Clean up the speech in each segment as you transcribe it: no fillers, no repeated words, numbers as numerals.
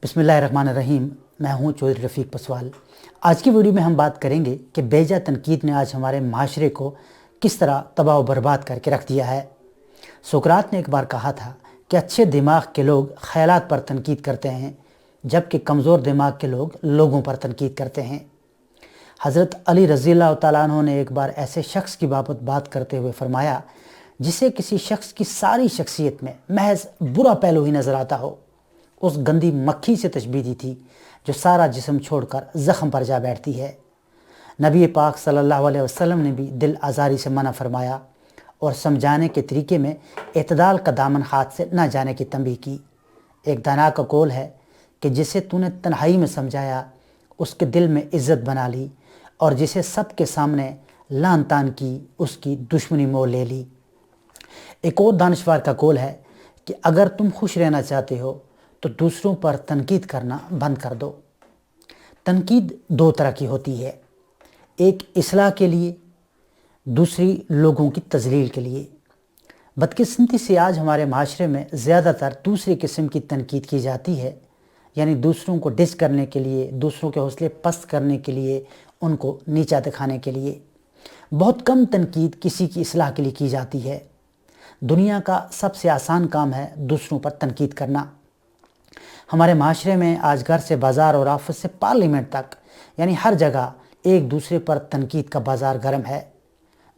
बिस्मिल्लाहिर्रहमानिर्रहीम। मैं हूं चौधरी रफ़ीक पसवाल। आज की वीडियो में हम बात करेंगे कि बेजा तनकीद ने आज हमारे माशरे को किस तरह तबाह व बर्बाद करके रख दिया है। सुकरात ने एक बार कहा था कि अच्छे दिमाग के लोग ख़यालात पर तनकीद करते हैं, जबकि कमज़ोर दिमाग के लोग लोगों पर तनकीद करते हैं। हज़रत अली रज़ियल्लाहु तआला अन्हु ने एक बार ऐसे शख्स की बाबत बात करते हुए फ़रमाया जिसे किसी शख्स की सारी शख्सियत में महज बुरा पहलू ही नज़र आता हो। उस गंदी मक्खी से तशबीह दी थी जो सारा जिस्म छोड़कर ज़ख्म पर जा बैठती है। नबी पाक सल्लल्लाहु अलैहि वसल्लम ने भी दिल आज़ारी से मना फरमाया और समझाने के तरीके में एतदाल का दामन हाथ से न जाने की तंबीह की। एक दाना का कौल है कि जिसे तूने तन्हाई में समझाया उसके दिल में इज़्ज़त बना ली, और जिसे सब के सामने लान तान की उसकी दुश्मनी मोल ले ली। एक और दानिशवार का कौल है कि अगर तुम खुश रहना चाहते हो तो दूसरों पर तनकीद करना बंद कर दो। तनकीद दो तरह की होती है, एक इस्लाह के लिए, दूसरी लोगों की तजलील के लिए। बदकिस्मती से आज हमारे माशरे में ज़्यादातर दूसरी किस्म की तनकीद की जाती है, यानी दूसरों को डिस करने के लिए, दूसरों के हौसले पस्त करने के लिए, उनको नीचा दिखाने के लिए। बहुत कम तनकीद किसी की इस्लाह के लिए की जाती है। दुनिया का सबसे आसान काम है दूसरों पर तनकीद करना। हमारे माशरे में आज घर से बाज़ार और ऑफिस से पार्लियामेंट तक, यानी हर जगह एक दूसरे पर तनकीद का बाज़ार गर्म है।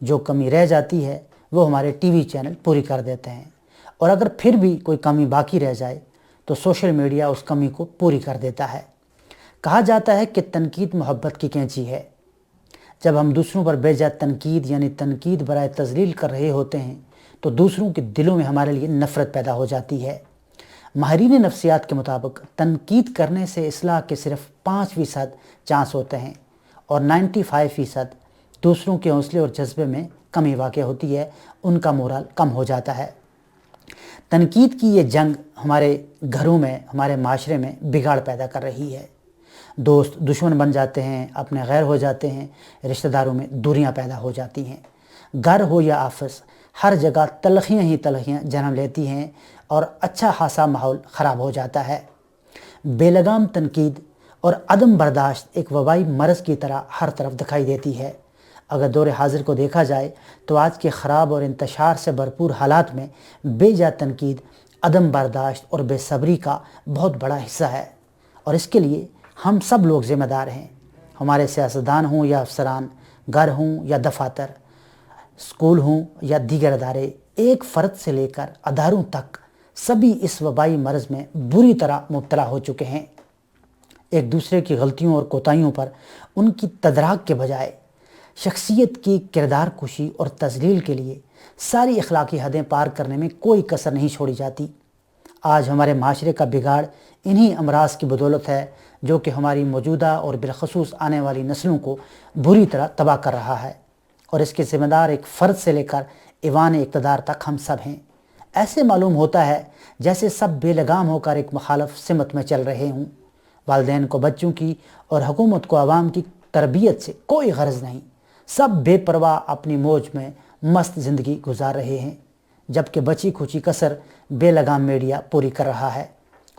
जो कमी रह जाती है वो हमारे टीवी चैनल पूरी कर देते हैं, और अगर फिर भी कोई कमी बाकी रह जाए तो सोशल मीडिया उस कमी को पूरी कर देता है। कहा जाता है कि तनकीद मोहब्बत की कैंची है। जब हम दूसरों पर बेजा तनकीद यानी तनकीद बराए तजलील कर रहे होते हैं तो दूसरों के दिलों में हमारे लिए नफ़रत पैदा हो जाती है। माहिरीन नफ्सियात के मुताबिक तनकीद करने से इस्लाह के सिर्फ 5% चांस होते हैं और 95% दूसरों के हौसले और जज्बे में कमी वाक़ होती है, उनका मोरल कम हो जाता है। तनकीद की ये जंग हमारे घरों में, हमारे माशरे में बिगाड़ पैदा कर रही है। दोस्त दुश्मन बन जाते हैं, अपने गैर हो जाते हैं, रिश्तेदारों में दूरियां पैदा हो जाती हैं। घर हो या ऑफिस, हर जगह तलखियाँ ही तलखियाँ जन्म लेती हैं और अच्छा खासा माहौल ख़राब हो जाता है। बेलगाम तनकीद और अदम बर्दाश्त एक वबाई मरज़ की तरह हर तरफ दिखाई देती है। अगर दौर हाजिर को देखा जाए तो आज के ख़राब और इंतशार से भरपूर हालात में बेजा तनकीद, अदम बर्दाश्त और बेसब्री का बहुत बड़ा हिस्सा है, और इसके लिए हम सब लोग ज़िम्मेदार हैं। हमारे सियासतदान हों या अफसरान, घर हों या दफातर, स्कूल हों या दीगर अदारे, एक फ़र्द से लेकर अदारों तक सभी इस वबाई मरज़ में बुरी तरह मुब्तला हो चुके हैं। एक दूसरे की गलतियों और कोताहियों पर उनकी तदराक के बजाय शख्सियत की किरदार कुशी और तजलील के लिए सारी अखलाकी हदें पार करने में कोई कसर नहीं छोड़ी जाती। आज हमारे माशरे का बिगाड़ इन्हीं अमराज की बदौलत है जो कि हमारी मौजूदा और बिलखसूस आने वाली नस्लों को बुरी तरह तबाह कर रहा है, और इसके ज़िम्मेदार एक फ़र्द से लेकर ईवान इक़्तिदार तक हम सब हैं। ऐसे मालूम होता है जैसे सब बेलगाम होकर एक मुखालफ सिमत में चल रहे हों। वालिदैन को बच्चों की और हुकूमत को आवाम की तरबियत से कोई गरज नहीं, सब बेपरवाह अपनी मौज में मस्त ज़िंदगी गुजार रहे हैं, जबकि बची खुची कसर बेलगाम मीडिया पूरी कर रहा है।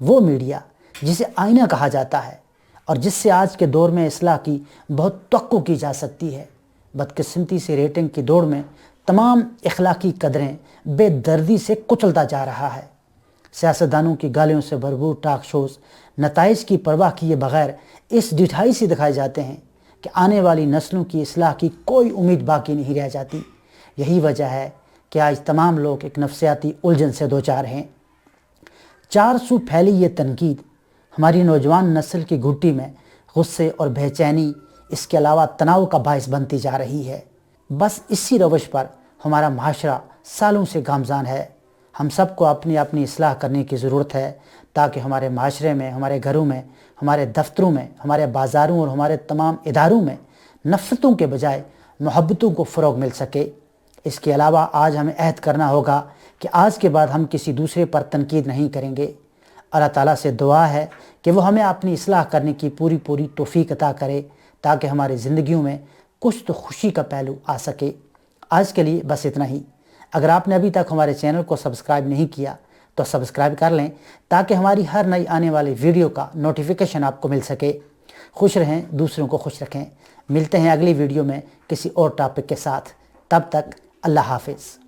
वो मीडिया जिसे आईना कहा जाता है और जिससे आज के दौर में इस्लाह की बहुत तवक्को की जा सकती है। बदकिस्मती से रेटिंग की दौड़ में तमाम अखलाकी कदरें बेदर्दी से कुचलता जा रहा है। सियासतदानों की गालियों से भरपूर टाक शोज़ नताइज की परवाह किए बगैर इस डिठाई से दिखाए जाते हैं कि आने वाली नस्लों की इस्लाह की कोई उम्मीद बाकी नहीं रह जाती। यही वजह है कि आज तमाम लोग एक नफ्सियाती उलझन से दो चार हैं। 400 फैली ये तनकीद हमारी नौजवान नस्ल की घुट्टी में गुस्से और बेचैनी, इसके अलावा तनाव का बायस बनती जा रही है। बस इसी रवश पर हमारा माशरा सालों से गामज़ान है। हम सबको अपनी अपनी इस्लाह करने की ज़रूरत है ताकि हमारे माशरे में, हमारे घरों में, हमारे दफ्तरों में, हमारे बाज़ारों और हमारे तमाम इदारों में नफ़रतों के बजाय मोहब्बतों को फ़रोग़ मिल सके। इसके अलावा आज हमें अहद करना होगा कि आज के बाद हम किसी दूसरे पर तनकीद नहीं करेंगे। अल्लाह ताला से दुआ है कि वो हमें अपनी इस्लाह करने की पूरी तौफ़ीक़ अता करे ताकि हमारी ज़िंदगियों में कुछ तो खुशी का पहलू आ सके। आज के लिए बस इतना ही। अगर आपने अभी तक हमारे चैनल को सब्सक्राइब नहीं किया تو سبسکرائب کر لیں تاکہ ہماری ہر نئی آنے والی ویڈیو کا نوٹیفیکیشن آپ کو مل سکے۔ خوش رہیں، دوسروں کو خوش رکھیں۔ ملتے ہیں اگلی ویڈیو میں کسی اور ٹاپک کے ساتھ، تب تک اللہ حافظ۔